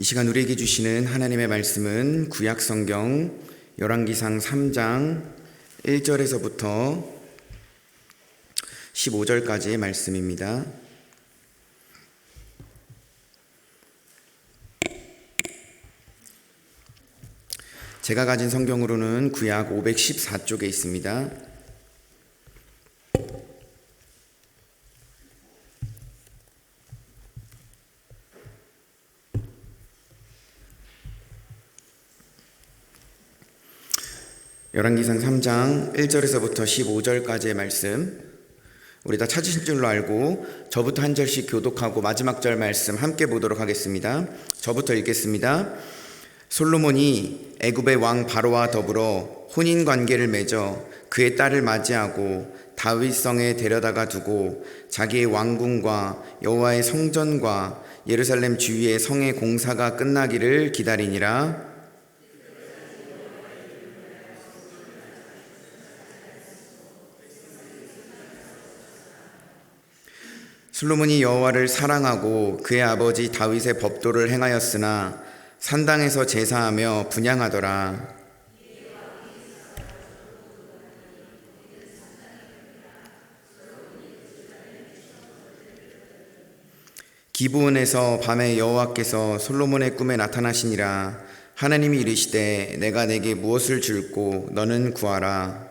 이 시간 우리에게 주시는 하나님의 말씀은 구약성경 열왕기상 3장 1절에서부터 15절까지의 말씀입니다. 제가 가진 성경으로는 구약 514쪽에 있습니다. 열왕기상 3장 1절에서부터 15절까지의 말씀, 우리 다 찾으신 줄로 알고 저부터 한 절씩 교독하고 마지막 절 말씀 함께 보도록 하겠습니다. 저부터 읽겠습니다. 솔로몬이 애굽의 왕 바로와 더불어 혼인 관계를 맺어 그의 딸을 맞이하고 다윗성에 데려다가 두고 자기의 왕궁과 여호와의 성전과 예루살렘 주위의 성의 공사가 끝나기를 기다리니라. 솔로몬이 여호와를 사랑하고 그의 아버지 다윗의 법도를 행하였으나 산당에서 제사하며 분향하더라. 기브온에서 밤에 여호와께서 솔로몬의 꿈에 나타나시니라. 하나님이 이르시되 내가 내게 무엇을 줄고 너는 구하라.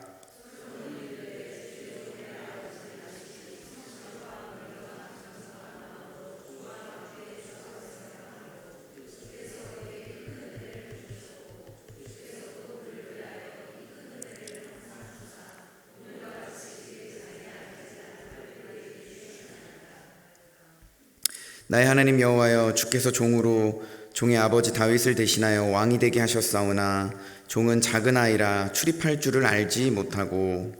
나의 하나님 여호와여, 주께서 종으로 종의 아버지 다윗을 대신하여 왕이 되게 하셨사오나 종은 작은 아이라 출입할 줄을 알지 못하고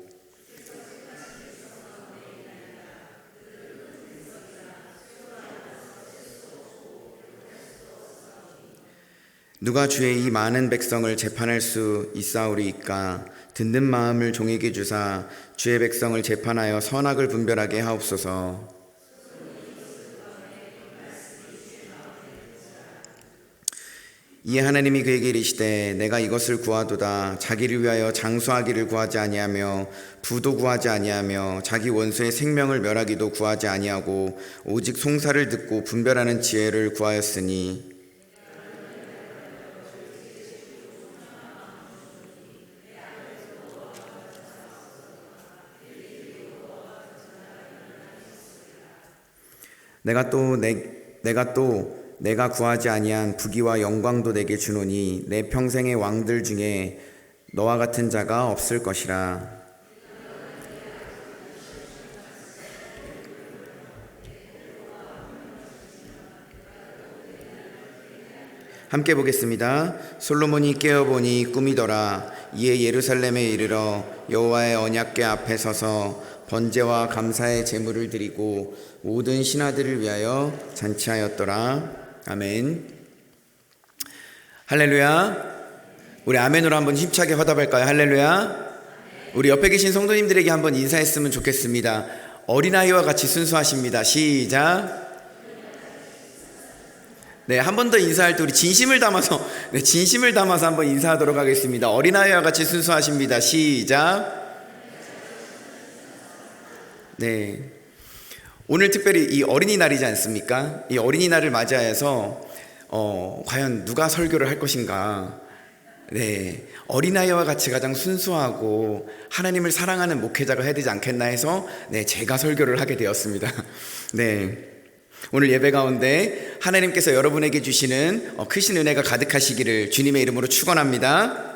누가 주의 이 많은 백성을 재판할 수 있사오리이까. 듣는 마음을 종에게 주사 주의 백성을 재판하여 선악을 분별하게 하옵소서. 이에 하나님이 그에게 이르시되 내가 이것을 구하도다. 자기를 위하여 장수하기를 구하지 아니하며 부도 구하지 아니하며 자기 원수의 생명을 멸하기도 구하지 아니하고 오직 송사를 듣고 분별하는 지혜를 구하였으니 내가 구하지 아니한 부귀와 영광도 내게 주노니 내 평생의 왕들 중에 너와 같은 자가 없을 것이라. 함께 보겠습니다. 솔로몬이 깨어보니 꿈이더라. 이에 예루살렘에 이르러 여호와의 언약궤 앞에 서서 번제와 감사의 제물을 드리고 모든 신하들을 위하여 잔치하였더라. 아멘. 할렐루야. 우리 아멘으로 한번 힘차게 화답할까요? 할렐루야. 우리 옆에 계신 성도님들에게 한번 인사했으면 좋겠습니다. 어린아이와 같이 순수하십니다. 시작. 네, 한 번 더 인사할 때 우리 진심을 담아서 한번 인사하도록 하겠습니다. 어린아이와 같이 순수하십니다. 시작. 네, 오늘 특별히 이 어린이날이지 않습니까? 이 어린이날을 맞이하여서 과연 누가 설교를 할 것인가? 네, 어린아이와 같이 가장 순수하고 하나님을 사랑하는 목회자가 해야 되지 않겠나 해서 제가 설교를 하게 되었습니다. 네, 오늘 예배 가운데 하나님께서 여러분에게 주시는 크신 은혜가 가득하시기를 주님의 이름으로 축원합니다.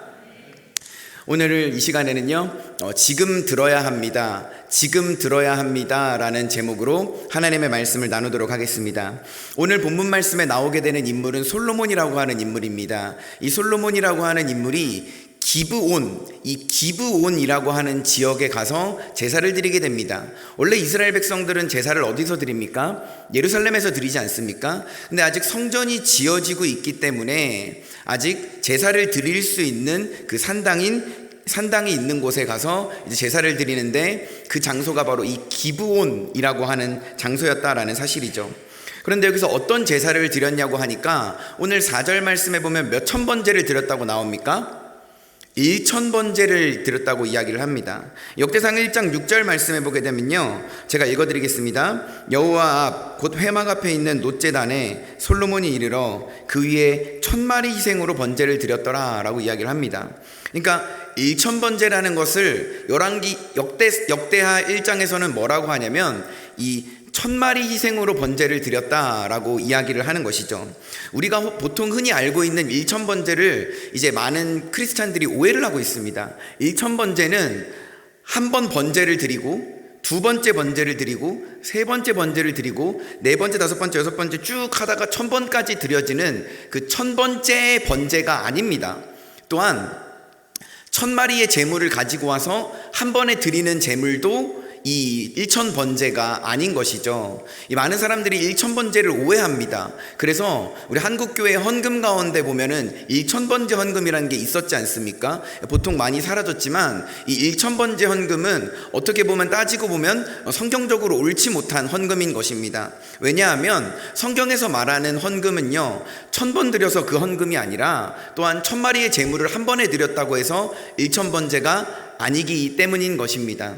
오늘 이 시간에는요, 지금 들어야 합니다. 지금 들어야 합니다 라는 제목으로 하나님의 말씀을 나누도록 하겠습니다. 오늘 본문 말씀에 나오게 되는 인물은 솔로몬이라고 하는 인물입니다. 이 솔로몬이라고 하는 인물이 이 기브온이라고 하는 지역에 가서 제사를 드리게 됩니다. 원래 이스라엘 백성들은 제사를 어디서 드립니까? 예루살렘에서 드리지 않습니까? 근데 아직 성전이 지어지고 있기 때문에 아직 제사를 드릴 수 있는 그 산당이 있는 곳에 가서 이제 제사를 드리는데 그 장소가 바로 이 기브온이라고 하는 장소였다라는 사실이죠. 그런데 여기서 어떤 제사를 드렸냐고 하니까 오늘 4절 말씀에 보면 몇 천 번제를 드렸다고 나옵니까? 1,000번제를 드렸다고 이야기를 합니다. 역대상 1장 6절 말씀해 보게 되면요, 제가 읽어드리겠습니다. 여호와 앞 곧 회막 앞에 있는 놋제단에 솔로몬이 이르러 그 위에 1,000마리 희생으로 번제를 드렸더라 라고 이야기를 합니다. 그러니까 1,000번제라는 것을 역대하 1장에서는 뭐라고 하냐면 이 1,000마리 희생으로 번제를 드렸다라고 이야기를 하는 것이죠. 우리가 보통 흔히 알고 있는 1,000번제를 이제 많은 크리스찬들이 오해를 하고 있습니다. 1,000번제는 한 번 번제를 드리고, 두 번째 번제를 드리고, 세 번째 번제를 드리고, 네 번째, 다섯 번째, 여섯 번째 쭉 하다가 1,000번까지 드려지는 그 1,000번째 번제가 아닙니다. 또한 1,000마리의 제물을 가지고 와서 한 번에 드리는 제물도 이 1,000번제가 아닌 것이죠. 이 많은 사람들이 1,000번제를 오해합니다. 그래서 우리 한국교회 헌금 가운데 보면은 1,000번제 헌금이라는 게 있었지 않습니까? 보통 많이 사라졌지만 이 1,000번제 헌금은 어떻게 보면 따지고 보면 성경적으로 옳지 못한 헌금인 것입니다. 왜냐하면 성경에서 말하는 헌금은요, 1,000번 드려서 그 헌금이 아니라 또한 1,000마리의 제물을 한 번에 드렸다고 해서 1,000번제가 아니기 때문인 것입니다.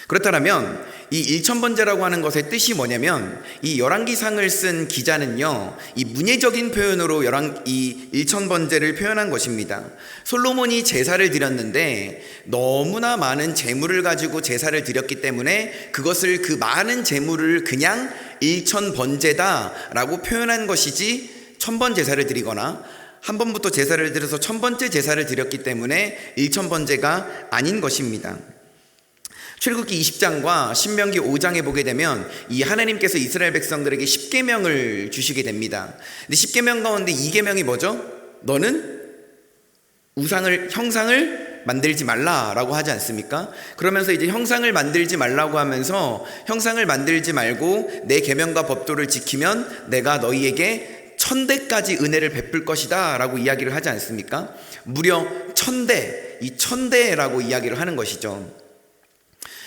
그렇다면 이 1,000번제라고 하는 것의 뜻이 뭐냐면, 이 열왕기상을 쓴 기자는요, 이 문예적인 표현으로 이 1,000번제를 표현한 것입니다. 솔로몬이 제사를 드렸는데 너무나 많은 제물을 가지고 제사를 드렸기 때문에 그것을, 그 많은 제물을 그냥 1,000번제다라고 표현한 것이지, 1,000번 제사를 드리거나 한 번부터 제사를 드려서 1,000번째 제사를 드렸기 때문에 1,000번제가 아닌 것입니다. 출애굽기 20장과 신명기 5장에 보게 되면 이 하나님께서 이스라엘 백성들에게 10계명을 주시게 됩니다. 근데 10계명 가운데 2계명이 뭐죠? 너는 형상을 만들지 말라라고 하지 않습니까? 그러면서 이제 형상을 만들지 말라고 하면서, 형상을 만들지 말고 내 계명과 법도를 지키면 내가 너희에게 1,000대까지 은혜를 베풀 것이다 라고 이야기를 하지 않습니까? 무려 1,000대, 이 1,000대라고 이야기를 하는 것이죠.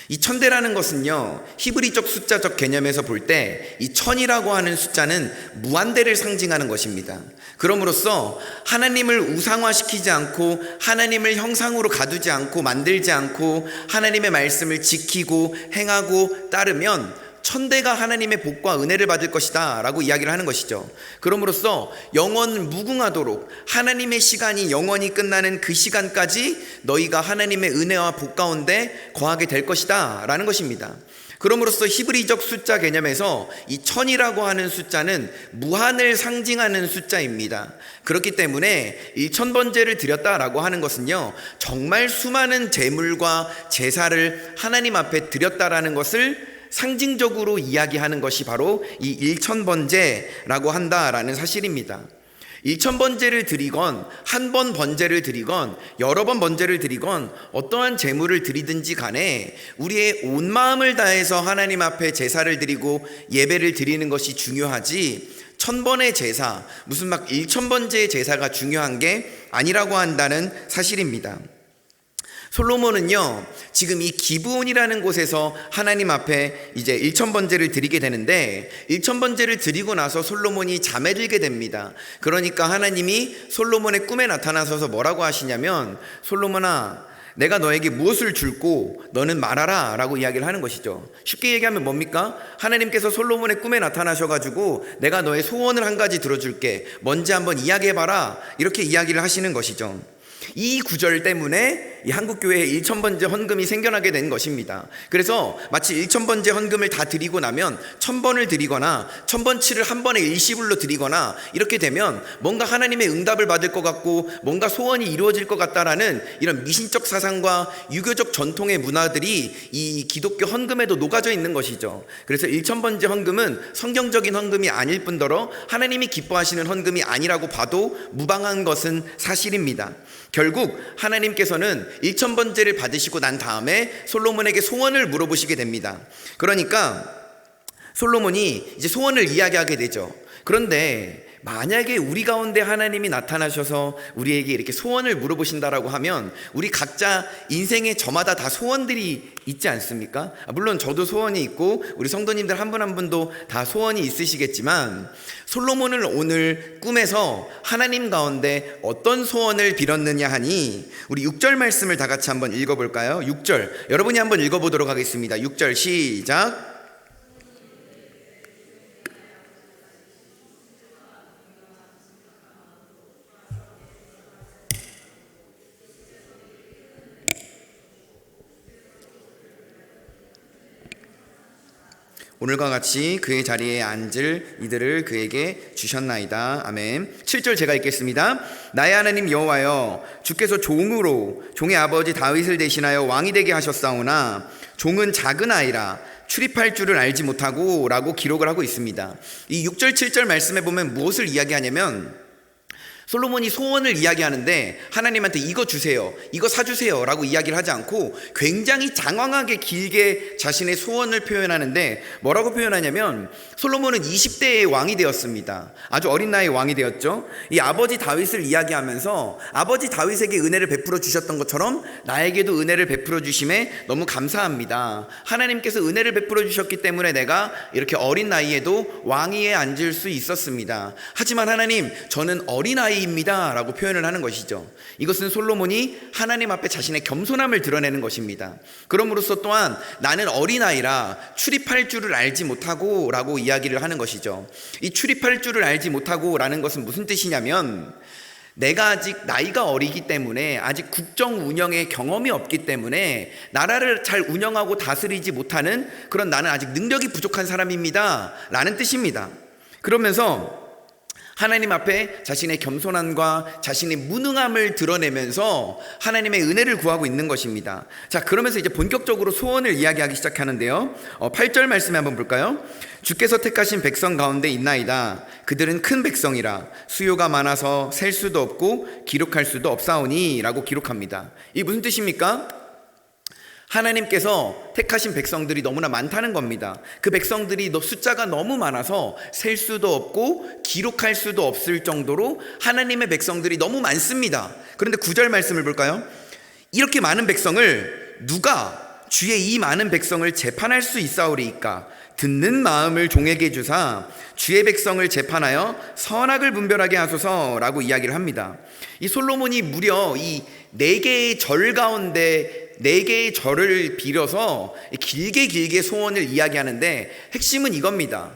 이 1,000대라는 것은요, 히브리적 숫자적 개념에서 볼 때 이 1,000이라고 하는 숫자는 무한대를 상징하는 것입니다. 그럼으로써 하나님을 우상화시키지 않고, 하나님을 형상으로 가두지 않고, 만들지 않고, 하나님의 말씀을 지키고 행하고 따르면 1,000대가 하나님의 복과 은혜를 받을 것이다 라고 이야기를 하는 것이죠. 그럼으로써 영원 무궁하도록 하나님의 시간이 영원히 끝나는 그 시간까지 너희가 하나님의 은혜와 복 가운데 거하게 될 것이다 라는 것입니다. 그럼으로써 히브리적 숫자 개념에서 이 1,000이라고 하는 숫자는 무한을 상징하는 숫자입니다. 그렇기 때문에 1,000번제를 드렸다라고 하는 것은요, 정말 수많은 제물과 제사를 하나님 앞에 드렸다라는 것을 상징적으로 이야기하는 것이 바로 이 1,000번제라고 한다라는 사실입니다. 1,000번제를 드리건, 한 번 번제를 드리건, 여러 번 번제를 드리건, 어떠한 제물을 드리든지 간에 우리의 온 마음을 다해서 하나님 앞에 제사를 드리고 예배를 드리는 것이 중요하지, 1,000번의 제사, 무슨 막 1,000번제의 제사가 중요한 게 아니라고 한다는 사실입니다. 솔로몬은요, 지금 이 기브온이라는 곳에서 하나님 앞에 이제 1,000번제를 드리게 되는데, 1,000번제를 드리고 나서 솔로몬이 잠에 들게 됩니다. 그러니까 하나님이 솔로몬의 꿈에 나타나셔서 뭐라고 하시냐면, 솔로몬아, 내가 너에게 무엇을 줄고 너는 말하라 라고 이야기를 하는 것이죠. 쉽게 얘기하면 뭡니까? 하나님께서 솔로몬의 꿈에 나타나셔가지고 내가 너의 소원을 한 가지 들어줄게, 뭔지 한번 이야기해봐라, 이렇게 이야기를 하시는 것이죠. 이 구절 때문에 이 한국교회에 1,000번제 헌금이 생겨나게 된 것입니다. 그래서 마치 1,000번제 헌금을 다 드리고 나면 1,000번을 드리거나 1,000번치를 한 번에 일시불로 드리거나 이렇게 되면 뭔가 하나님의 응답을 받을 것 같고 뭔가 소원이 이루어질 것 같다라는 이런 미신적 사상과 유교적 전통의 문화들이 이 기독교 헌금에도 녹아져 있는 것이죠. 그래서 1,000번제 헌금은 성경적인 헌금이 아닐 뿐더러 하나님이 기뻐하시는 헌금이 아니라고 봐도 무방한 것은 사실입니다. 결국 하나님께서는 1,000번제를 받으시고 난 다음에 솔로몬에게 소원을 물어보시게 됩니다. 그러니까 솔로몬이 이제 소원을 이야기하게 되죠. 그런데 만약에 우리 가운데 하나님이 나타나셔서 우리에게 이렇게 소원을 물어보신다라고 하면 우리 각자 인생에 저마다 다 소원들이 있지 않습니까? 물론 저도 소원이 있고 우리 성도님들 한 분 한 분도 다 소원이 있으시겠지만, 솔로몬을 오늘 꿈에서 하나님 가운데 어떤 소원을 빌었느냐 하니 우리 6절 말씀을 다 같이 한번 읽어볼까요? 6절 여러분이 한번 읽어보도록 하겠습니다. 6절 시작. 오늘과 같이 그의 자리에 앉을 이들을 그에게 주셨나이다. 아멘. 7절 제가 읽겠습니다. 나의 하나님 여호와여, 주께서 종으로 종의 아버지 다윗을 대신하여 왕이 되게 하셨사오나 종은 작은 아이라 출입할 줄을 알지 못하고 라고 기록을 하고 있습니다. 이 6절 7절 말씀에 보면 무엇을 이야기하냐면, 솔로몬이 소원을 이야기하는데 하나님한테 이거 주세요, 이거 사주세요 라고 이야기를 하지 않고 굉장히 장황하게 길게 자신의 소원을 표현하는데, 뭐라고 표현하냐면 솔로몬은 20대의 왕이 되었습니다. 아주 어린 나이에 왕이 되었죠. 이 아버지 다윗을 이야기하면서 아버지 다윗에게 은혜를 베풀어 주셨던 것처럼 나에게도 은혜를 베풀어 주심에 너무 감사합니다. 하나님께서 은혜를 베풀어 주셨기 때문에 내가 이렇게 어린 나이에도 왕위에 앉을 수 있었습니다. 하지만 하나님, 저는 어린아이 입니다 라고 표현을 하는 것이죠. 이것은 솔로몬이 하나님 앞에 자신의 겸손함을 드러내는 것입니다. 그럼으로써 또한 나는 어린아이라 출입할 줄을 알지 못하고 라고 이야기를 하는 것이죠. 이 출입할 줄을 알지 못하고 라는 것은 무슨 뜻이냐면, 내가 아직 나이가 어리기 때문에 아직 국정 운영의 경험이 없기 때문에 나라를 잘 운영하고 다스리지 못하는 그런, 나는 아직 능력이 부족한 사람입니다 라는 뜻입니다. 그러면서 하나님 앞에 자신의 겸손함과 자신의 무능함을 드러내면서 하나님의 은혜를 구하고 있는 것입니다. 자, 그러면서 이제 본격적으로 소원을 이야기하기 시작하는데요. 8절 말씀에 한번 볼까요? 주께서 택하신 백성 가운데 있나이다. 그들은 큰 백성이라 수요가 많아서 셀 수도 없고 기록할 수도 없사오니 라고 기록합니다. 이게 무슨 뜻입니까? 하나님께서 택하신 백성들이 너무나 많다는 겁니다. 그 백성들이 숫자가 너무 많아서 셀 수도 없고 기록할 수도 없을 정도로 하나님의 백성들이 너무 많습니다. 그런데 9절 말씀을 볼까요? 이렇게 많은 백성을 누가 주의 이 많은 백성을 재판할 수 있사오리이까? 듣는 마음을 종에게 주사 주의 백성을 재판하여 선악을 분별하게 하소서라고 이야기를 합니다. 이 솔로몬이 무려 이 4개의 절 가운데 4개의 절을 빌어서 길게 소원을 이야기하는데, 핵심은 이겁니다.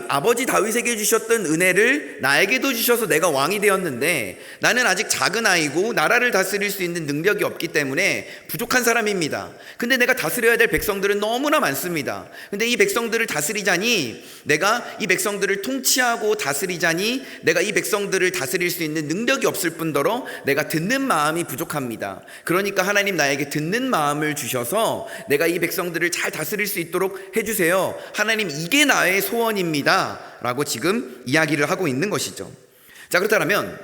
아버지 다윗에게 주셨던 은혜를 나에게도 주셔서 내가 왕이 되었는데 나는 아직 작은 아이고 나라를 다스릴 수 있는 능력이 없기 때문에 부족한 사람입니다. 근데 내가 다스려야 될 백성들은 너무나 많습니다. 근데 이 백성들을 다스리자니, 내가 이 백성들을 통치하고 다스리자니 내가 이 백성들을 다스릴 수 있는 능력이 없을 뿐더러 내가 듣는 마음이 부족합니다. 그러니까 하나님, 나에게 듣는 마음을 주셔서 내가 이 백성들을 잘 다스릴 수 있도록 해주세요. 하나님, 이게 나의 소원입니다 라고 지금 이야기를 하고 있는 것이죠. 자, 그렇다면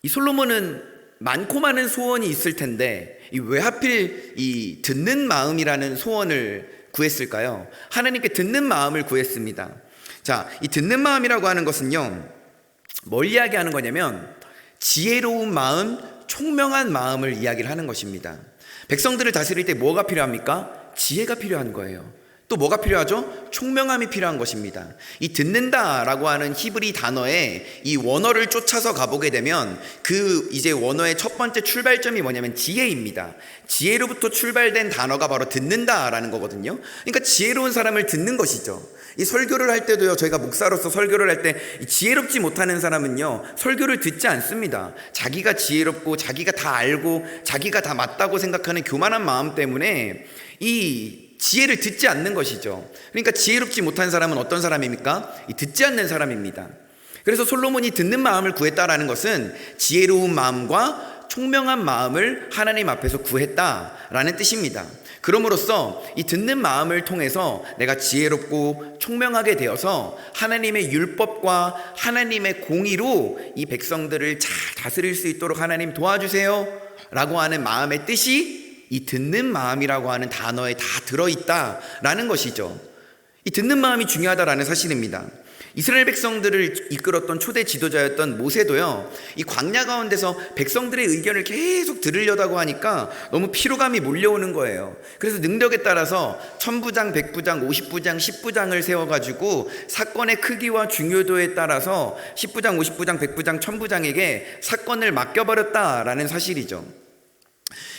이 솔로몬은 많고 많은 소원이 있을 텐데 왜 하필 이 듣는 마음이라는 소원을 구했을까요? 하나님께 듣는 마음을 구했습니다. 자, 이 듣는 마음이라고 하는 것은요, 뭘 이야기하는 거냐면 지혜로운 마음, 총명한 마음을 이야기를 하는 것입니다. 백성들을 다스릴 때 뭐가 필요합니까? 지혜가 필요한 거예요. 또 뭐가 필요하죠? 총명함이 필요한 것입니다. 이 듣는다라고 하는 히브리 단어에 이 원어를 쫓아서 가보게 되면 그 이제 원어의 첫 번째 출발점이 뭐냐면 지혜입니다. 지혜로부터 출발된 단어가 바로 듣는다라는 거거든요. 그러니까 지혜로운 사람을 듣는 것이죠. 이 설교를 할 때도요, 저희가 목사로서 설교를 할 때 지혜롭지 못하는 사람은요 설교를 듣지 않습니다. 자기가 지혜롭고 자기가 다 알고 자기가 다 맞다고 생각하는 교만한 마음 때문에 이 지혜를 듣지 않는 것이죠. 그러니까 지혜롭지 못한 사람은 어떤 사람입니까? 이 듣지 않는 사람입니다. 그래서 솔로몬이 듣는 마음을 구했다라는 것은 지혜로운 마음과 총명한 마음을 하나님 앞에서 구했다라는 뜻입니다. 그럼으로써 이 듣는 마음을 통해서 내가 지혜롭고 총명하게 되어서 하나님의 율법과 하나님의 공의로 이 백성들을 잘 다스릴 수 있도록 하나님 도와주세요 라고 하는 마음의 뜻이 이 듣는 마음이라고 하는 단어에 다 들어있다라는 것이죠. 이 듣는 마음이 중요하다라는 사실입니다. 이스라엘 백성들을 이끌었던 초대 지도자였던 모세도요, 이 광야 가운데서 백성들의 의견을 계속 들으려다고 하니까 너무 피로감이 몰려오는 거예요. 그래서 능력에 따라서 1000부장, 100부장, 50부장, 10부장을 세워가지고 사건의 크기와 중요도에 따라서 10부장, 50부장, 100부장, 1000부장에게 사건을 맡겨버렸다라는 사실이죠.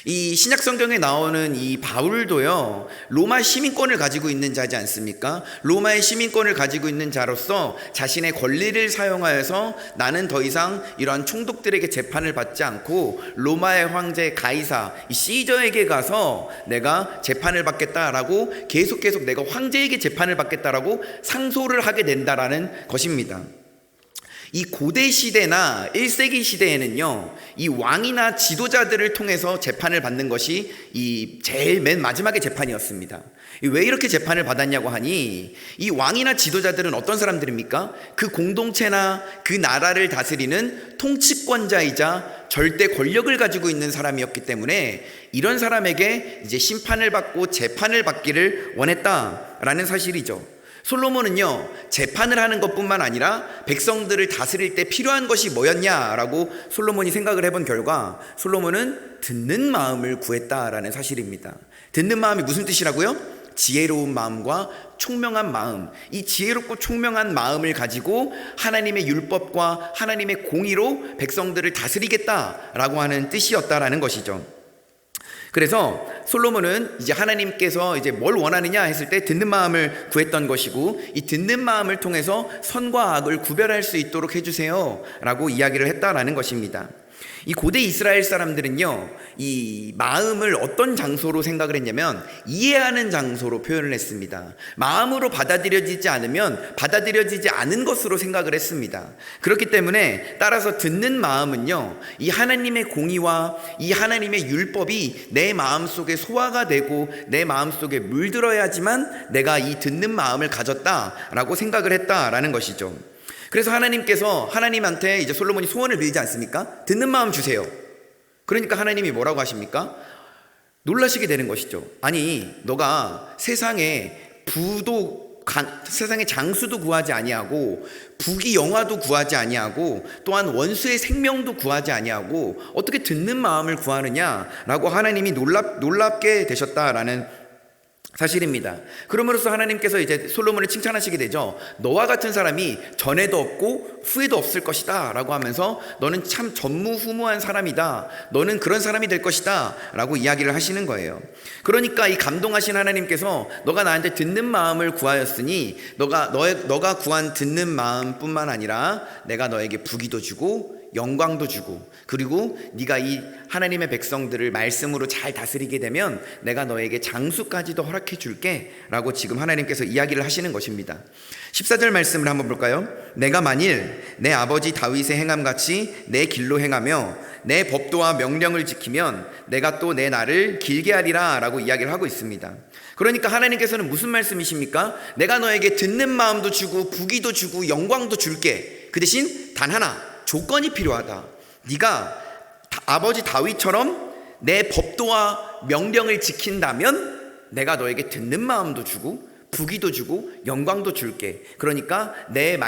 이 신약 성경에 나오는 이 바울도요, 로마 시민권을 가지고 있는 자지 않습니까? 로마의 시민권을 가지고 있는 자로서 자신의 권리를 사용하여서 나는 더 이상 이러한 총독들에게 재판을 받지 않고 로마의 황제 가이사 이 시저에게 가서 내가 재판을 받겠다라고 계속 내가 황제에게 재판을 받겠다라고 상소를 하게 된다라는 것입니다. 이 고대 시대나 1세기 시대에는요, 이 왕이나 지도자들을 통해서 재판을 받는 것이 이 제일 맨 마지막의 재판이었습니다. 왜 이렇게 재판을 받았냐고 하니, 이 왕이나 지도자들은 어떤 사람들입니까? 그 공동체나 그 나라를 다스리는 통치권자이자 절대 권력을 가지고 있는 사람이었기 때문에 이런 사람에게 이제 심판을 받고 재판을 받기를 원했다라는 사실이죠. 솔로몬은요, 재판을 하는 것뿐만 아니라 백성들을 다스릴 때 필요한 것이 뭐였냐라고 솔로몬이 생각을 해본 결과 솔로몬은 듣는 마음을 구했다라는 사실입니다. 듣는 마음이 무슨 뜻이라고요? 지혜로운 마음과 총명한 마음, 이 지혜롭고 총명한 마음을 가지고 하나님의 율법과 하나님의 공의로 백성들을 다스리겠다라고 하는 뜻이었다라는 것이죠. 그래서 솔로몬은 이제 하나님께서 이제 뭘 원하느냐 했을 때 듣는 마음을 구했던 것이고, 이 듣는 마음을 통해서 선과 악을 구별할 수 있도록 해주세요 라고 이야기를 했다라는 것입니다. 이 고대 이스라엘 사람들은요, 이 마음을 어떤 장소로 생각을 했냐면 이해하는 장소로 표현을 했습니다. 마음으로 받아들여지지 않으면 받아들여지지 않은 것으로 생각을 했습니다. 그렇기 때문에 따라서 듣는 마음은요, 이 하나님의 공의와 이 하나님의 율법이 내 마음속에 소화가 되고 내 마음속에 물들어야지만 내가 이 듣는 마음을 가졌다라고 생각을 했다라는 것이죠. 그래서 하나님께서 하나님한테 이제 솔로몬이 소원을 빌지 않습니까? 듣는 마음 주세요. 그러니까 하나님이 뭐라고 하십니까? 놀라시게 되는 것이죠. 아니, 너가 세상에 세상의 장수도 구하지 아니하고 부귀 영화도 구하지 아니하고 또한 원수의 생명도 구하지 아니하고 어떻게 듣는 마음을 구하느냐라고 하나님이 놀랍게 되셨다라는 사실입니다. 그러므로써 하나님께서 이제 솔로몬을 칭찬하시게 되죠. 너와 같은 사람이 전에도 없고 후에도 없을 것이다 라고 하면서 너는 참 전무후무한 사람이다, 너는 그런 사람이 될 것이다 라고 이야기를 하시는 거예요. 그러니까 이 감동하신 하나님께서 너가 나한테 듣는 마음을 구하였으니 너가 구한 듣는 마음뿐만 아니라 내가 너에게 부귀도 주고 영광도 주고, 그리고 네가 이 하나님의 백성들을 말씀으로 잘 다스리게 되면 내가 너에게 장수까지도 허락해 줄게 라고 지금 하나님께서 이야기를 하시는 것입니다. 14절 말씀을 한번 볼까요? 내가 만일 내 아버지 다윗의 행함같이 내 길로 행하며 내 법도와 명령을 지키면 내가 또 내 날을 길게 하리라 라고 이야기를 하고 있습니다. 그러니까 하나님께서는 무슨 말씀이십니까? 내가 너에게 듣는 마음도 주고 부귀도 주고 영광도 줄게. 그 대신 단 하나 조건이 필요하다. 네가 아버지 다윗처럼 내 법도와 명령을 지킨다면 내가 너에게 듣는 마음도 주고 부귀도 주고 영광도 줄게. 그러니까 내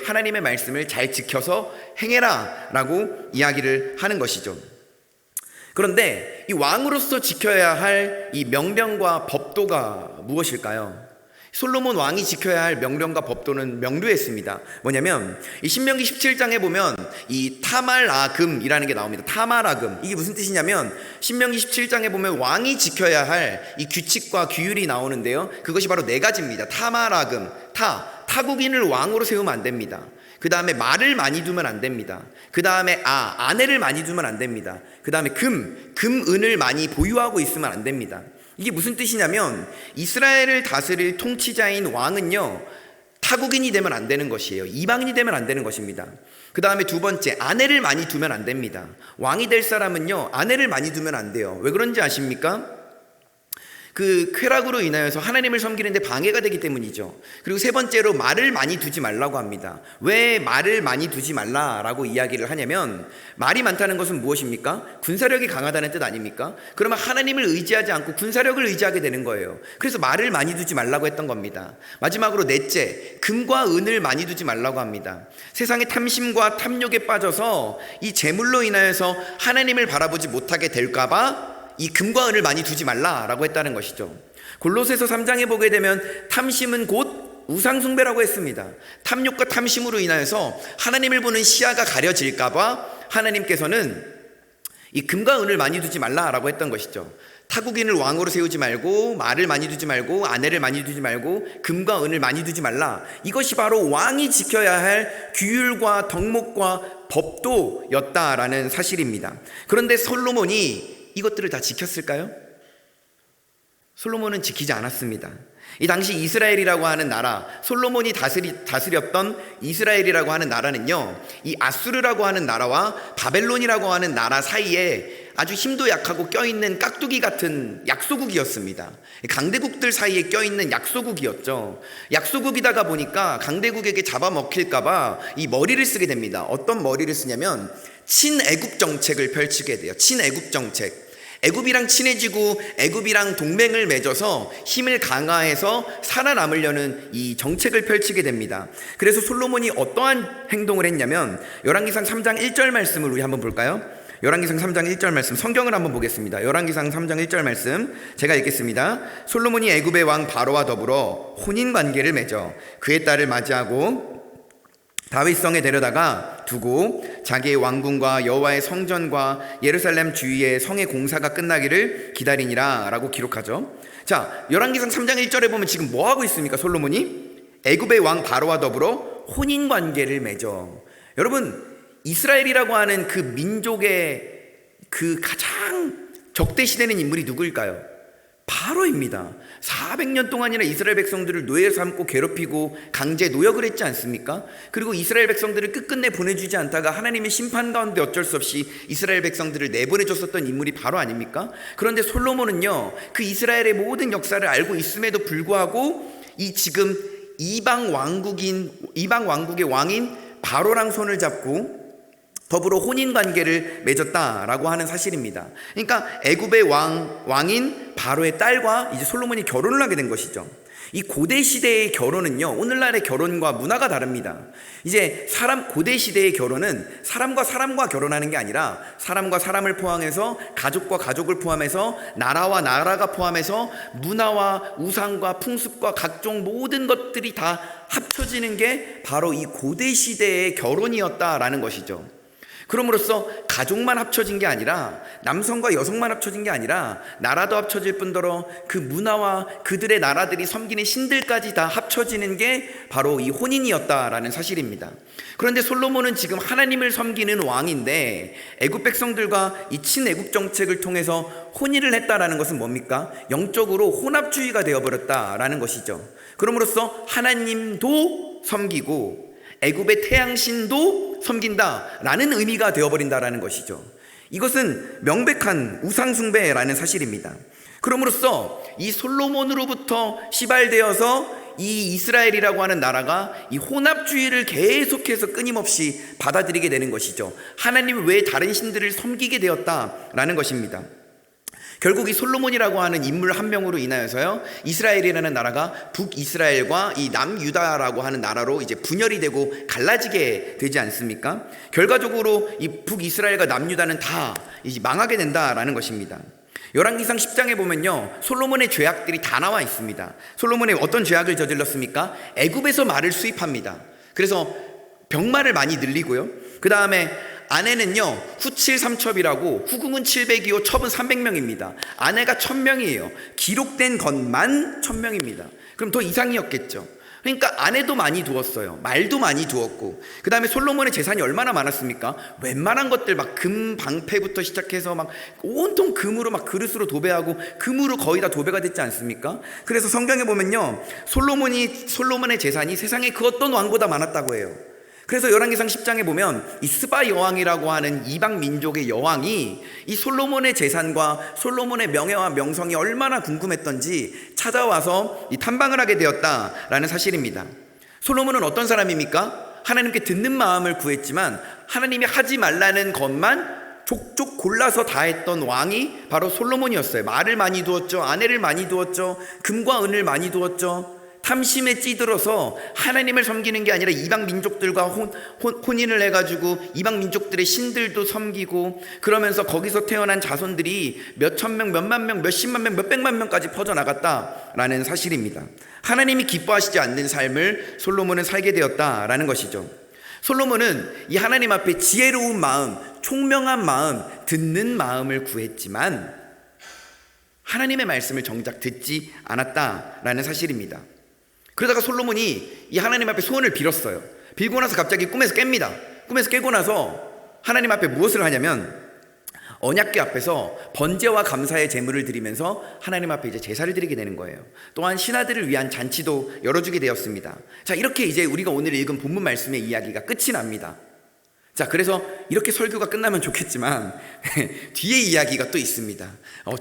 하나님의 말씀을 잘 지켜서 행해라 라고 이야기를 하는 것이죠. 그런데 이 왕으로서 지켜야 할 이 명령과 법도가 무엇일까요? 솔로몬 왕이 지켜야 할 명령과 법도는 명료했습니다. 뭐냐면 이 신명기 17장에 보면 이 타말아금이라는 게 나옵니다. 타말아금, 이게 무슨 뜻이냐면 신명기 17장에 보면 왕이 지켜야 할 이 규칙과 규율이 나오는데요, 그것이 바로 네 가지입니다. 타말아금, 타국인을 왕으로 세우면 안 됩니다. 그 다음에 말을 많이 두면 안 됩니다. 그 다음에 아내를 많이 두면 안 됩니다. 그 다음에 금은을 많이 보유하고 있으면 안 됩니다. 이게 무슨 뜻이냐면 이스라엘을 다스릴 통치자인 왕은요, 타국인이 되면 안 되는 것이에요. 이방인이 되면 안 되는 것입니다. 그 다음에 두 번째, 아내를 많이 두면 안 됩니다. 왕이 될 사람은요, 아내를 많이 두면 안 돼요. 왜 그런지 아십니까? 그 쾌락으로 인하여서 하나님을 섬기는데 방해가 되기 때문이죠. 그리고 세 번째로 말을 많이 두지 말라고 합니다. 왜 말을 많이 두지 말라라고 이야기를 하냐면 말이 많다는 것은 무엇입니까? 군사력이 강하다는 뜻 아닙니까? 그러면 하나님을 의지하지 않고 군사력을 의지하게 되는 거예요. 그래서 말을 많이 두지 말라고 했던 겁니다. 마지막으로 넷째, 금과 은을 많이 두지 말라고 합니다. 세상의 탐심과 탐욕에 빠져서 이 재물로 인하여서 하나님을 바라보지 못하게 될까봐 이 금과 은을 많이 두지 말라라고 했다는 것이죠. 골로새서 3장에 보게 되면 탐심은 곧 우상숭배라고 했습니다. 탐욕과 탐심으로 인하여서 하나님을 보는 시야가 가려질까봐 하나님께서는 이 금과 은을 많이 두지 말라라고 했던 것이죠. 타국인을 왕으로 세우지 말고, 말을 많이 두지 말고, 아내를 많이 두지 말고, 금과 은을 많이 두지 말라. 이것이 바로 왕이 지켜야 할 규율과 덕목과 법도였다라는 사실입니다. 그런데 솔로몬이 이것들을 다 지켰을까요? 솔로몬은 지키지 않았습니다. 이 당시 이스라엘이라고 하는 나라, 솔로몬이 다스렸던 이스라엘이라고 하는 나라는요, 이 아수르라고 하는 나라와 바벨론이라고 하는 나라 사이에 아주 힘도 약하고 껴있는 깍두기 같은 약소국이었습니다. 강대국들 사이에 껴있는 약소국이었죠. 약소국이다가 보니까 강대국에게 잡아먹힐까봐 이 머리를 쓰게 됩니다. 어떤 머리를 쓰냐면 친애국 정책을 펼치게 돼요. 친애국 정책. 애굽이랑 친해지고 애굽이랑 동맹을 맺어서 힘을 강화해서 살아남으려는 이 정책을 펼치게 됩니다. 그래서 솔로몬이 어떠한 행동을 했냐면 열왕기상 3장 1절 말씀을 우리 한번 볼까요? 열왕기상 3장 1절 말씀, 성경을 한번 보겠습니다. 열왕기상 3장 1절 말씀 제가 읽겠습니다. 솔로몬이 애굽의 왕 바로와 더불어 혼인관계를 맺어 그의 딸을 맞이하고 다윗성에 데려다가 두고 자기의 왕궁과 여호와의 성전과 예루살렘 주위의 성의 공사가 끝나기를 기다리니라 라고 기록하죠. 자, 열왕기상 3장 1절에 보면 지금 뭐 하고 있습니까? 솔로몬이 애굽의 왕 바로와 더불어 혼인관계를 맺어. 여러분, 이스라엘이라고 하는 그 민족의 그 가장 적대시되는 인물이 누구일까요? 바로입니다. 400년 동안이나 이스라엘 백성들을 노예 삼고 괴롭히고 강제 노역을 했지 않습니까? 그리고 이스라엘 백성들을 끝끝내 보내주지 않다가 하나님의 심판 가운데 어쩔 수 없이 이스라엘 백성들을 내보내줬었던 인물이 바로 아닙니까? 그런데 솔로몬은요, 그 이스라엘의 모든 역사를 알고 있음에도 불구하고 이 지금 이방 왕국의 왕인 바로랑 손을 잡고 더불어 혼인관계를 맺었다라고 하는 사실입니다. 그러니까 애굽의 왕인 바로의 딸과 이제 솔로몬이 결혼을 하게 된 것이죠. 이 고대 시대의 결혼은요, 오늘날의 결혼과 문화가 다릅니다. 이제 고대 시대의 결혼은 사람과 사람과 결혼하는 게 아니라 사람과 사람을 포함해서 가족과 가족을 포함해서 나라와 나라가 포함해서 문화와 우상과 풍습과 각종 모든 것들이 다 합쳐지는 게 바로 이 고대 시대의 결혼이었다라는 것이죠. 그럼으로써 가족만 합쳐진 게 아니라 남성과 여성만 합쳐진 게 아니라 나라도 합쳐질 뿐더러 그 문화와 그들의 나라들이 섬기는 신들까지 다 합쳐지는 게 바로 이 혼인이었다라는 사실입니다. 그런데 솔로몬은 지금 하나님을 섬기는 왕인데 애굽 백성들과 이 친애굽 정책을 통해서 혼인을 했다라는 것은 뭡니까? 영적으로 혼합주의가 되어버렸다라는 것이죠. 그럼으로써 하나님도 섬기고 애굽의 태양신도 섬긴다라는 의미가 되어버린다라는 것이죠. 이것은 명백한 우상숭배라는 사실입니다. 그럼으로써 이 솔로몬으로부터 시발되어서 이 이스라엘이라고 하는 나라가 이 혼합주의를 계속해서 끊임없이 받아들이게 되는 것이죠. 하나님 외에 다른 신들을 섬기게 되었다라는 것입니다. 결국 이 솔로몬이라고 하는 인물 한 명으로 인하여서요, 이스라엘이라는 나라가 북이스라엘과 이 남유다라고 하는 나라로 이제 분열이 되고 갈라지게 되지 않습니까? 결과적으로 이 북이스라엘과 남유다는 다 이제 망하게 된다라는 것입니다. 열왕기상 10장에 보면요, 솔로몬의 죄악들이 다 나와 있습니다. 솔로몬이 어떤 죄악을 저질렀습니까? 애굽에서 말을 수입합니다. 그래서 병마를 많이 늘리고요, 그 다음에 아내는요, 후칠 3첩이라고, 후궁은 700이요 첩은 300명입니다. 아내가 1000명이에요. 기록된 것만 1000명입니다. 그럼 더 이상이었겠죠. 그러니까 아내도 많이 두었어요. 말도 많이 두었고, 그 다음에 솔로몬의 재산이 얼마나 많았습니까? 웬만한 것들 막 금 방패부터 시작해서 막 온통 금으로 막 그릇으로 도배하고 금으로 거의 다 도배가 됐지 않습니까? 그래서 성경에 보면요, 솔로몬의 재산이 세상에 그 어떤 왕보다 많았다고 해요. 그래서 열왕기상 10장에 보면 이 스바 여왕이라고 하는 이방 민족의 여왕이 이 솔로몬의 재산과 솔로몬의 명예와 명성이 얼마나 궁금했던지 찾아와서 이 탐방을 하게 되었다라는 사실입니다. 솔로몬은 어떤 사람입니까? 하나님께 듣는 마음을 구했지만 하나님이 하지 말라는 것만 족족 골라서 다 했던 왕이 바로 솔로몬이었어요. 말을 많이 두었죠. 아내를 많이 두었죠. 금과 은을 많이 두었죠. 탐심에 찌들어서 하나님을 섬기는 게 아니라 이방 민족들과 혼인을 해가지고 이방 민족들의 신들도 섬기고, 그러면서 거기서 태어난 자손들이 몇천 명, 몇만 명, 몇십만 명, 몇백만 명까지 퍼져나갔다라는 사실입니다. 하나님이 기뻐하시지 않는 삶을 솔로몬은 살게 되었다라는 것이죠. 솔로몬은 이 하나님 앞에 지혜로운 마음, 총명한 마음, 듣는 마음을 구했지만 하나님의 말씀을 정작 듣지 않았다라는 사실입니다. 그러다가 솔로몬이 이 하나님 앞에 소원을 빌었어요. 빌고 나서 갑자기 꿈에서 깹니다. 꿈에서 깨고 나서 하나님 앞에 무엇을 하냐면 언약궤 앞에서 번제와 감사의 제물을 드리면서 하나님 앞에 이제 제사를 드리게 되는 거예요. 또한 신하들을 위한 잔치도 열어주게 되었습니다. 자, 이렇게 이제 우리가 오늘 읽은 본문 말씀의 이야기가 끝이 납니다. 자, 그래서 이렇게 설교가 끝나면 좋겠지만 뒤에 이야기가 또 있습니다.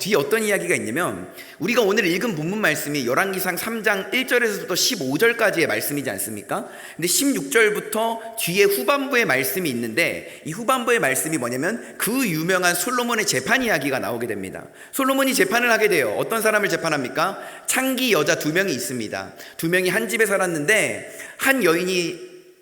뒤에 어떤 이야기가 있냐면, 우리가 오늘 읽은 본문 말씀이 열왕기상 3장 1절에서부터 15절까지의 말씀이지 않습니까? 근데 16절부터 뒤에 후반부의 말씀이 있는데, 이 후반부의 말씀이 뭐냐면 그 유명한 솔로몬의 재판 이야기가 나오게 됩니다. 솔로몬이 재판을 하게 돼요. 어떤 사람을 재판합니까? 창기 여자 2명이 있습니다. 2명이 한 집에 살았는데 한 여인이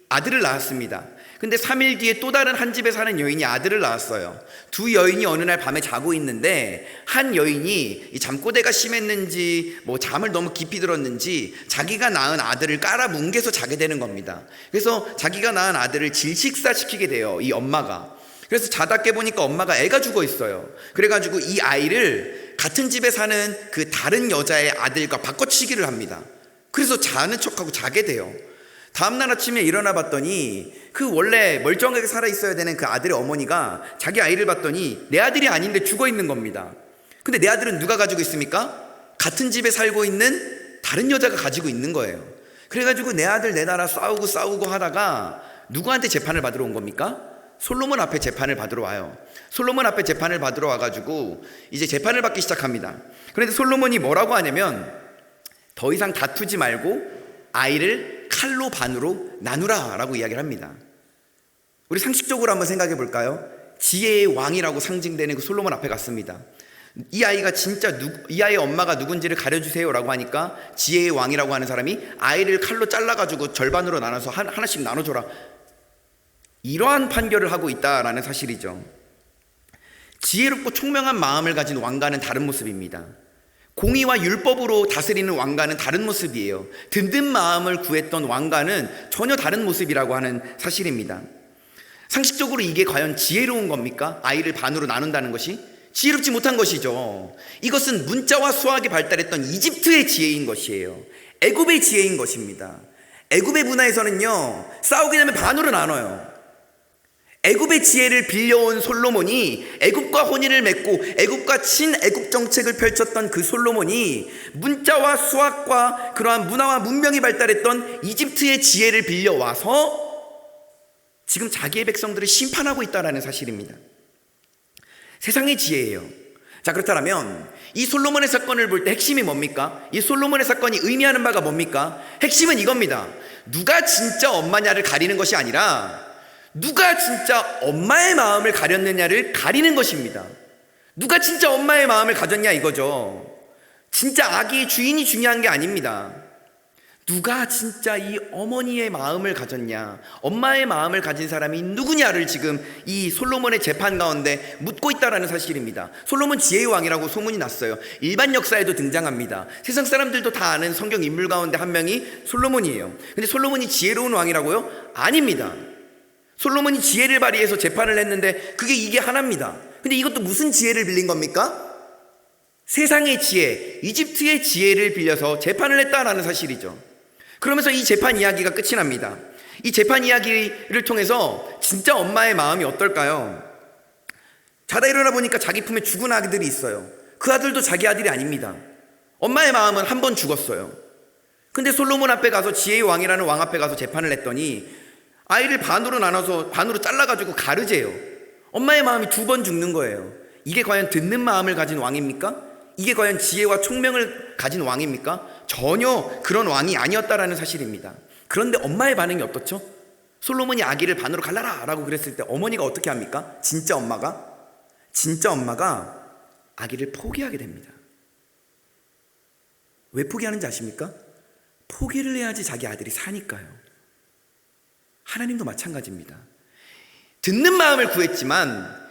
아들을 낳았습니다. 근데 3일 뒤에 또 다른 한 집에 사는 여인이 아들을 낳았어요. 두 여인이 어느 날 밤에 자고 있는데 한 여인이 이 잠꼬대가 심했는지 뭐 잠을 너무 깊이 들었는지 자기가 낳은 아들을 깔아 뭉개서 자게 되는 겁니다. 그래서 자기가 낳은 아들을 질식사시키게 돼요, 이 엄마가. 그래서 자다 깨보니까 엄마가 애가 죽어 있어요. 그래가지고 이 아이를 같은 집에 사는 그 다른 여자의 아들과 바꿔치기를 합니다. 그래서 자는 척하고 자게 돼요. 다음날 아침에 일어나 봤더니 그 원래 멀쩡하게 살아있어야 되는 그 아들의 어머니가 자기 아이를 봤더니 내 아들이 아닌데 죽어 있는 겁니다. 근데 내 아들은 누가 가지고 있습니까? 같은 집에 살고 있는 다른 여자가 가지고 있는 거예요. 그래가지고 내 아들 내놔라 싸우고 하다가 누구한테 재판을 받으러 온 겁니까? 솔로몬 앞에 재판을 받으러 와요. 솔로몬 앞에 재판을 받으러 와가지고 이제 재판을 받기 시작합니다. 그런데 솔로몬이 뭐라고 하냐면 더 이상 다투지 말고 아이를 칼로 반으로 나누라 라고 이야기를 합니다. 우리 상식적으로 한번 생각해 볼까요? 지혜의 왕이라고 상징되는 그 솔로몬 앞에 갔습니다. 이 아이가 진짜 이 아이의 엄마가 누군지를 가려주세요 라고 하니까 지혜의 왕이라고 하는 사람이 아이를 칼로 잘라가지고 절반으로 나눠서 하나씩 나눠줘라, 이러한 판결을 하고 있다라는 사실이죠. 지혜롭고 총명한 마음을 가진 왕과는 다른 모습입니다. 공의와 율법으로 다스리는 왕과는 다른 모습이에요. 듣는 마음을 구했던 왕과는 전혀 다른 모습이라고 하는 사실입니다. 상식적으로 이게 과연 지혜로운 겁니까? 아이를 반으로 나눈다는 것이 지혜롭지 못한 것이죠. 이것은 문자와 수학이 발달했던 이집트의 지혜인 것이에요. 애굽의 지혜인 것입니다. 애굽의 문화에서는요, 싸우게 되면 반으로 나눠요. 애굽의 지혜를 빌려온 솔로몬이 애굽과 혼인을 맺고 애굽과 친애굽 정책을 펼쳤던 그 솔로몬이 문자와 수학과 그러한 문화와 문명이 발달했던 이집트의 지혜를 빌려와서 지금 자기의 백성들을 심판하고 있다는 사실입니다. 세상의 지혜예요. 자, 그렇다면 이 솔로몬의 사건을 볼 때 핵심이 뭡니까? 이 솔로몬의 사건이 의미하는 바가 뭡니까? 핵심은 이겁니다. 누가 진짜 엄마냐를 가리는 것이 아니라 누가 진짜 엄마의 마음을 가렸느냐를 가리는 것입니다. 누가 진짜 엄마의 마음을 가졌냐 이거죠. 진짜 아기의 주인이 중요한 게 아닙니다. 누가 진짜 이 어머니의 마음을 가졌냐, 엄마의 마음을 가진 사람이 누구냐를 지금 이 솔로몬의 재판 가운데 묻고 있다는 사실입니다. 솔로몬 지혜의 왕이라고 소문이 났어요. 일반 역사에도 등장합니다. 세상 사람들도 다 아는 성경 인물 가운데 한 명이 솔로몬이에요. 근데 솔로몬이 지혜로운 왕이라고요? 아닙니다. 솔로몬이 지혜를 발휘해서 재판을 했는데 그게 이게 하나입니다. 근데 이것도 무슨 지혜를 빌린 겁니까? 세상의 지혜, 이집트의 지혜를 빌려서 재판을 했다라는 사실이죠. 그러면서 이 재판 이야기가 끝이 납니다. 이 재판 이야기를 통해서 진짜 엄마의 마음이 어떨까요? 자다 일어나 보니까 자기 품에 죽은 아들이 있어요. 그 아들도 자기 아들이 아닙니다. 엄마의 마음은 한 번 죽었어요. 근데 솔로몬 앞에 가서 지혜의 왕이라는 왕 앞에 가서 재판을 했더니 아이를 반으로 나눠서 반으로 잘라가지고 가르재요. 엄마의 마음이 2번 죽는 거예요. 이게 과연 듣는 마음을 가진 왕입니까? 이게 과연 지혜와 총명을 가진 왕입니까? 전혀 그런 왕이 아니었다라는 사실입니다. 그런데 엄마의 반응이 어떻죠? 솔로몬이 아기를 반으로 갈라라 라고 그랬을 때 어머니가 어떻게 합니까? 진짜 엄마가 아기를 포기하게 됩니다. 왜 포기하는지 아십니까? 포기를 해야지 자기 아들이 사니까요. 하나님도 마찬가지입니다. 듣는 마음을 구했지만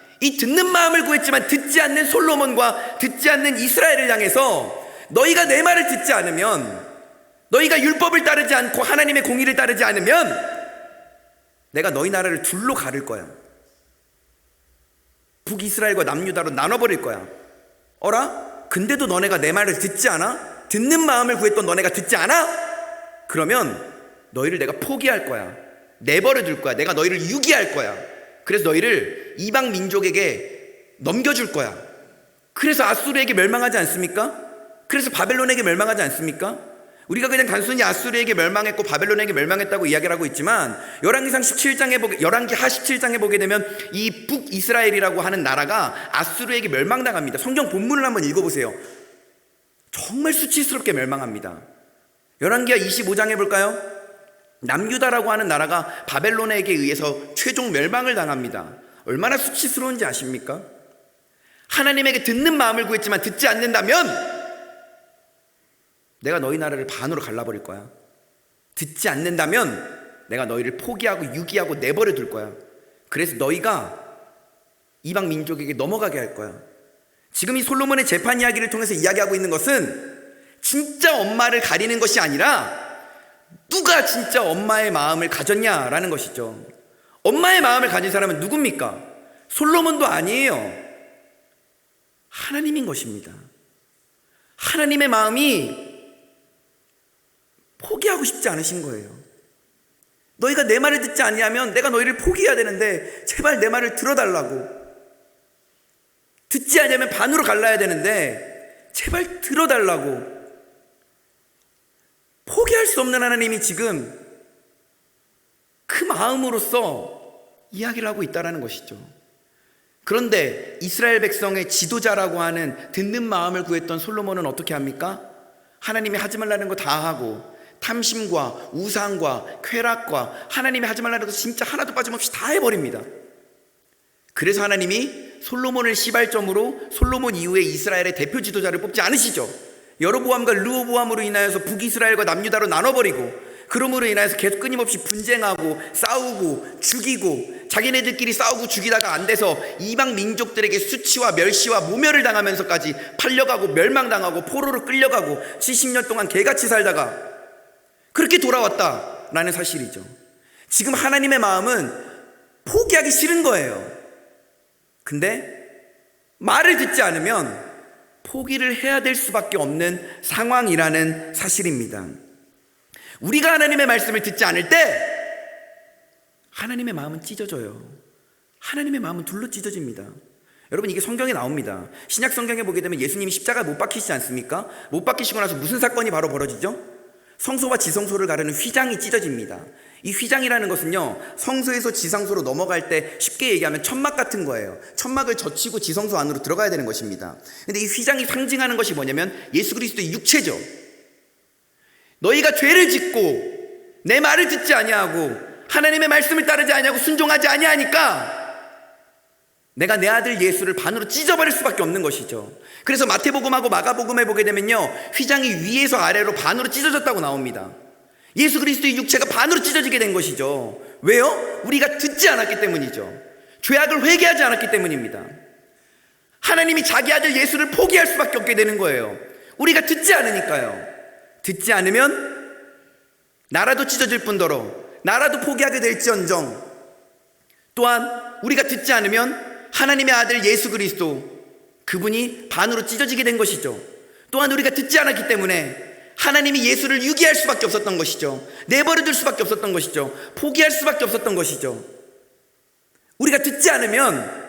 듣지 않는 솔로몬과 듣지 않는 이스라엘을 향해서 너희가 내 말을 듣지 않으면, 너희가 율법을 따르지 않고 하나님의 공의를 따르지 않으면 내가 너희 나라를 둘로 가를 거야. 북이스라엘과 남유다로 나눠버릴 거야. 어라? 근데도 너네가 내 말을 듣지 않아? 듣는 마음을 구했던 너네가 듣지 않아? 그러면 너희를 내가 포기할 거야. 내버려 둘 거야. 내가 너희를 유기할 거야. 그래서 너희를 이방 민족에게 넘겨줄 거야. 그래서 아수르에게 멸망하지 않습니까? 그래서 바벨론에게 멸망하지 않습니까? 우리가 그냥 단순히 아수르에게 멸망했고 바벨론에게 멸망했다고 이야기를 하고 있지만 열왕기하 17장에 보게 되면 이 북이스라엘이라고 하는 나라가 아수르에게 멸망당합니다. 성경 본문을 한번 읽어보세요. 정말 수치스럽게 멸망합니다. 열왕기하 25장에 볼까요? 남유다라고 하는 나라가 바벨론에게 의해서 최종 멸망을 당합니다. 얼마나 수치스러운지 아십니까? 하나님에게 듣는 마음을 구했지만 듣지 않는다면 내가 너희 나라를 반으로 갈라버릴 거야. 듣지 않는다면 내가 너희를 포기하고 유기하고 내버려 둘 거야. 그래서 너희가 이방 민족에게 넘어가게 할 거야. 지금 이 솔로몬의 재판 이야기를 통해서 이야기하고 있는 것은 진짜 엄마를 가리는 것이 아니라 누가 진짜 엄마의 마음을 가졌냐라는 것이죠. 엄마의 마음을 가진 사람은 누굽니까? 솔로몬도 아니에요. 하나님인 것입니다. 하나님의 마음이 포기하고 싶지 않으신 거예요. 너희가 내 말을 듣지 않냐면 내가 너희를 포기해야 되는데 제발 내 말을 들어달라고. 듣지 않으면 반으로 갈라야 되는데 제발 들어달라고. 포기할 수 없는 하나님이 지금 그 마음으로써 이야기를 하고 있다는 것이죠. 그런데 이스라엘 백성의 지도자라고 하는 듣는 마음을 구했던 솔로몬은 어떻게 합니까? 하나님이 하지 말라는 거 다 하고 탐심과 우상과 쾌락과 하나님이 하지 말라는 거 진짜 하나도 빠짐없이 다 해버립니다. 그래서 하나님이 솔로몬을 시발점으로 솔로몬 이후에 이스라엘의 대표 지도자를 뽑지 않으시죠. 여로보암과 르호보암으로 인하여서 북이스라엘과 남유다로 나눠버리고 그러므로 인하여서 계속 끊임없이 분쟁하고 싸우고 죽이고 자기네들끼리 싸우고 죽이다가 안 돼서 이방 민족들에게 수치와 멸시와 모멸을 당하면서까지 팔려가고 멸망당하고 포로로 끌려가고 70년 동안 개같이 살다가 그렇게 돌아왔다라는 사실이죠. 지금 하나님의 마음은 포기하기 싫은 거예요. 근데 말을 듣지 않으면 포기를 해야 될 수밖에 없는 상황이라는 사실입니다. 우리가 하나님의 말씀을 듣지 않을 때 하나님의 마음은 찢어져요. 하나님의 마음은 둘로 찢어집니다. 여러분, 이게 성경에 나옵니다. 신약 성경에 보게 되면 예수님이 십자가에 못 박히시지 않습니까? 못 박히시고 나서 무슨 사건이 바로 벌어지죠? 성소와 지성소를 가르는 휘장이 찢어집니다. 이 휘장이라는 것은요, 성소에서 지성소로 넘어갈 때 쉽게 얘기하면 천막 같은 거예요. 천막을 젖히고 지성소 안으로 들어가야 되는 것입니다. 근데 이 휘장이 상징하는 것이 뭐냐면 예수 그리스도의 육체죠. 너희가 죄를 짓고 내 말을 듣지 아니하고 하나님의 말씀을 따르지 아니하고 순종하지 아니하니까 내가 내 아들 예수를 반으로 찢어버릴 수밖에 없는 것이죠. 그래서 마태복음하고 마가복음에 보게 되면요, 휘장이 위에서 아래로 반으로 찢어졌다고 나옵니다. 예수 그리스도의 육체가 반으로 찢어지게 된 것이죠. 왜요? 우리가 듣지 않았기 때문이죠. 죄악을 회개하지 않았기 때문입니다. 하나님이 자기 아들 예수를 포기할 수밖에 없게 되는 거예요. 우리가 듣지 않으니까요. 듣지 않으면 나라도 찢어질 뿐더러 나라도 포기하게 될지언정, 또한 우리가 듣지 않으면 하나님의 아들 예수 그리스도, 그분이 반으로 찢어지게 된 것이죠. 또한 우리가 듣지 않았기 때문에 하나님이 예수를 유기할 수밖에 없었던 것이죠. 내버려둘 수밖에 없었던 것이죠. 포기할 수밖에 없었던 것이죠. 우리가 듣지 않으면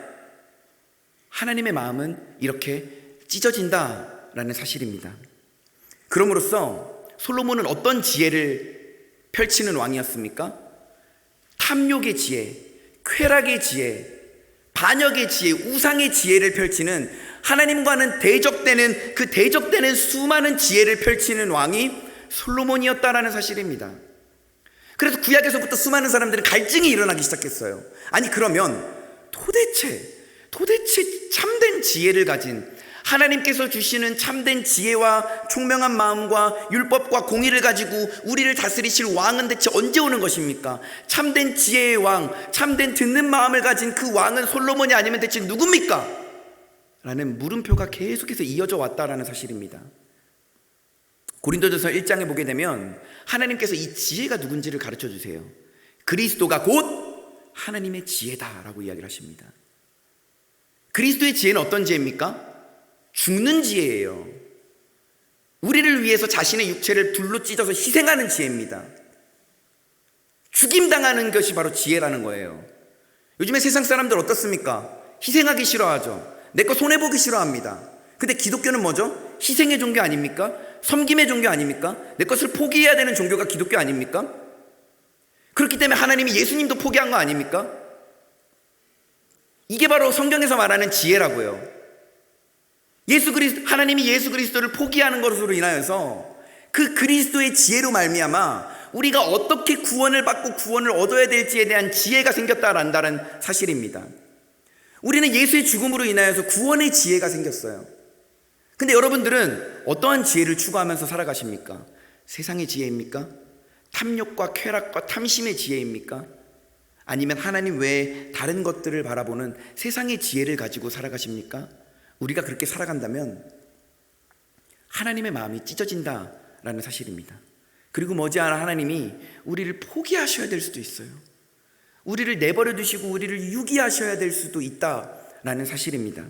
하나님의 마음은 이렇게 찢어진다라는 사실입니다. 그럼으로써 솔로몬은 어떤 지혜를 펼치는 왕이었습니까? 탐욕의 지혜, 쾌락의 지혜, 반역의 지혜, 우상의 지혜를 펼치는, 하나님과는 대적되는 수많은 지혜를 펼치는 왕이 솔로몬이었다라는 사실입니다. 그래서 구약에서부터 수많은 사람들은 갈증이 일어나기 시작했어요. 아니 그러면 도대체 참된 지혜를 가진, 하나님께서 주시는 참된 지혜와 총명한 마음과 율법과 공의를 가지고 우리를 다스리실 왕은 대체 언제 오는 것입니까? 참된 지혜의 왕, 참된 듣는 마음을 가진 그 왕은 솔로몬이 아니면 대체 누굽니까? 라는 물음표가 계속해서 이어져 왔다라는 사실입니다. 고린도전서 1장에 보게 되면 하나님께서 이 지혜가 누군지를 가르쳐 주세요. 그리스도가 곧 하나님의 지혜다라고 이야기를 하십니다. 그리스도의 지혜는 어떤 지혜입니까? 죽는 지혜예요. 우리를 위해서 자신의 육체를 불로 찢어서 희생하는 지혜입니다. 죽임당하는 것이 바로 지혜라는 거예요. 요즘에 세상 사람들 어떻습니까? 희생하기 싫어하죠. 내 거 손해보기 싫어합니다. 근데 기독교는 뭐죠? 희생의 종교 아닙니까? 섬김의 종교 아닙니까? 내 것을 포기해야 되는 종교가 기독교 아닙니까? 그렇기 때문에 하나님이 예수님도 포기한 거 아닙니까? 이게 바로 성경에서 말하는 지혜라고요. 하나님이 예수 그리스도를 포기하는 것으로 인하여서 그 그리스도의 지혜로 말미암아 우리가 어떻게 구원을 받고 구원을 얻어야 될지에 대한 지혜가 생겼다라는 사실입니다. 우리는 예수의 죽음으로 인하여서 구원의 지혜가 생겼어요. 근데 여러분들은 어떠한 지혜를 추구하면서 살아가십니까? 세상의 지혜입니까? 탐욕과 쾌락과 탐심의 지혜입니까? 아니면 하나님 외에 다른 것들을 바라보는 세상의 지혜를 가지고 살아가십니까? 우리가 그렇게 살아간다면 하나님의 마음이 찢어진다라는 사실입니다. 그리고 머지않아 하나님이 우리를 포기하셔야 될 수도 있어요. 우리를 내버려 두시고 우리를 유기하셔야 될 수도 있다라는 사실입니다.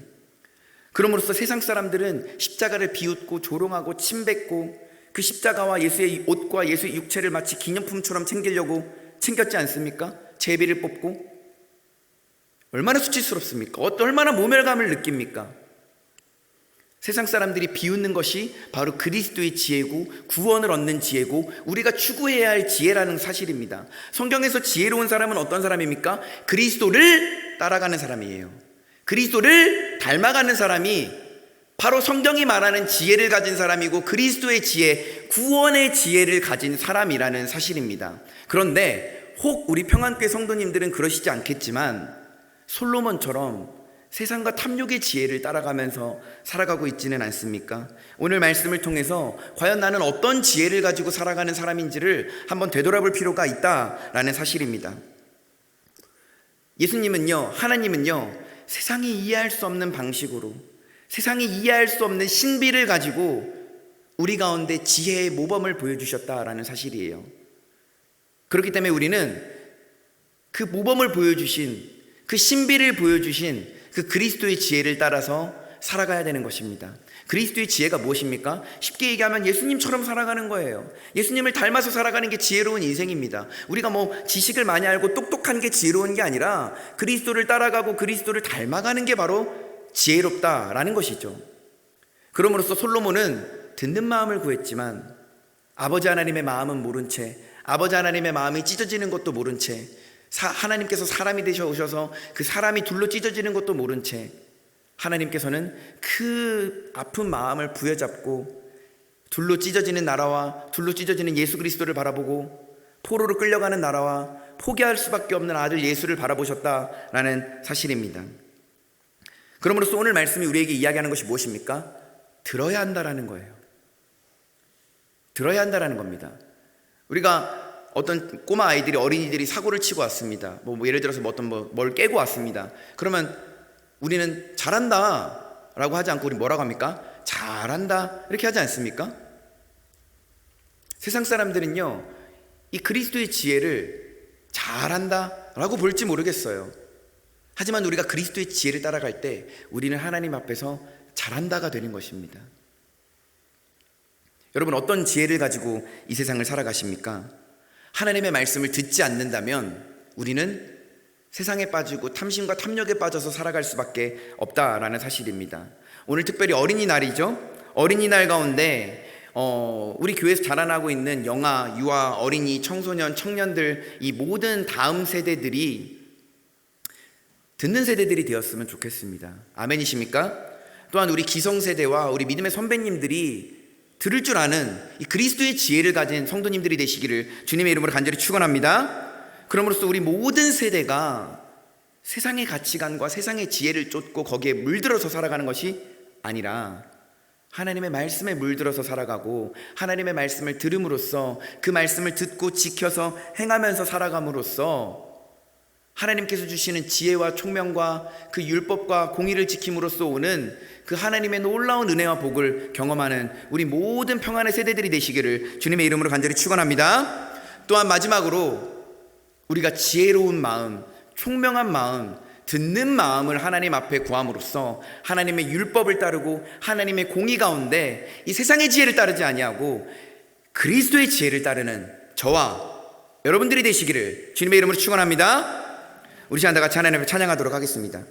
그럼으로써 세상 사람들은 십자가를 비웃고 조롱하고 침뱉고 그 십자가와 예수의 옷과 예수의 육체를 마치 기념품처럼 챙기려고 챙겼지 않습니까? 제비를 뽑고. 얼마나 수치스럽습니까? 얼마나 모멸감을 느낍니까? 세상 사람들이 비웃는 것이 바로 그리스도의 지혜고 구원을 얻는 지혜고 우리가 추구해야 할 지혜라는 사실입니다. 성경에서 지혜로운 사람은 어떤 사람입니까? 그리스도를 따라가는 사람이에요. 그리스도를 닮아가는 사람이 바로 성경이 말하는 지혜를 가진 사람이고 그리스도의 지혜, 구원의 지혜를 가진 사람이라는 사실입니다. 그런데 혹 우리 평안교회 성도님들은 그러시지 않겠지만 솔로몬처럼 세상과 탐욕의 지혜를 따라가면서 살아가고 있지는 않습니까? 오늘 말씀을 통해서 과연 나는 어떤 지혜를 가지고 살아가는 사람인지를 한번 되돌아볼 필요가 있다라는 사실입니다. 예수님은요, 하나님은요, 세상이 이해할 수 없는 방식으로, 세상이 이해할 수 없는 신비를 가지고 우리 가운데 지혜의 모범을 보여주셨다라는 사실이에요. 그렇기 때문에 우리는 그 모범을 보여주신, 그 신비를 보여주신 그 그리스도의 지혜를 따라서 살아가야 되는 것입니다. 그리스도의 지혜가 무엇입니까? 쉽게 얘기하면 예수님처럼 살아가는 거예요. 예수님을 닮아서 살아가는 게 지혜로운 인생입니다. 우리가 지식을 많이 알고 똑똑한 게 지혜로운 게 아니라 그리스도를 따라가고 그리스도를 닮아가는 게 바로 지혜롭다라는 것이죠. 그러므로써 솔로몬은 듣는 마음을 구했지만 아버지 하나님의 마음은 모른 채, 아버지 하나님의 마음이 찢어지는 것도 모른 채, 하나님께서 사람이 되셔 오셔서 그 사람이 둘로 찢어지는 것도 모른 채 하나님께서는 그 아픈 마음을 부여잡고 둘로 찢어지는 나라와 둘로 찢어지는 예수 그리스도를 바라보고 포로로 끌려가는 나라와 포기할 수밖에 없는 아들 예수를 바라보셨다라는 사실입니다. 그러므로써 오늘 말씀이 우리에게 이야기하는 것이 무엇입니까? 들어야 한다라는 거예요. 들어야 한다라는 겁니다. 우리가 어떤 꼬마 아이들이, 어린이들이 사고를 치고 왔습니다. 예를 들어서 뭘 깨고 왔습니다. 그러면 우리는 잘한다 라고 하지 않고 우리 뭐라고 합니까? 잘한다 이렇게 하지 않습니까? 세상 사람들은요, 이 그리스도의 지혜를 잘한다 라고 볼지 모르겠어요. 하지만 우리가 그리스도의 지혜를 따라갈 때 우리는 하나님 앞에서 잘한다가 되는 것입니다. 여러분, 어떤 지혜를 가지고 이 세상을 살아가십니까? 하나님의 말씀을 듣지 않는다면 우리는 세상에 빠지고 탐심과 탐욕에 빠져서 살아갈 수밖에 없다라는 사실입니다. 오늘 특별히 어린이날이죠. 어린이날 가운데 우리 교회에서 자라나고 있는 영아, 유아, 어린이, 청소년, 청년들 이 모든 다음 세대들이 듣는 세대들이 되었으면 좋겠습니다. 아멘이십니까? 또한 우리 기성세대와 우리 믿음의 선배님들이 들을 줄 아는 이 그리스도의 지혜를 가진 성도님들이 되시기를 주님의 이름으로 간절히 축원합니다. 그럼으로써 우리 모든 세대가 세상의 가치관과 세상의 지혜를 쫓고 거기에 물들어서 살아가는 것이 아니라 하나님의 말씀에 물들어서 살아가고 하나님의 말씀을 들음으로써 그 말씀을 듣고 지켜서 행하면서 살아감으로써 하나님께서 주시는 지혜와 총명과 그 율법과 공의를 지킴으로써 오는 그 하나님의 놀라운 은혜와 복을 경험하는 우리 모든 평안의 세대들이 되시기를 주님의 이름으로 간절히 축원합니다. 또한 마지막으로 우리가 지혜로운 마음, 총명한 마음, 듣는 마음을 하나님 앞에 구함으로써 하나님의 율법을 따르고 하나님의 공의 가운데 이 세상의 지혜를 따르지 아니하고 그리스도의 지혜를 따르는 저와 여러분들이 되시기를 주님의 이름으로 축원합니다. 우리 시간 다 같이 하나님 앞에 찬양하도록 하겠습니다.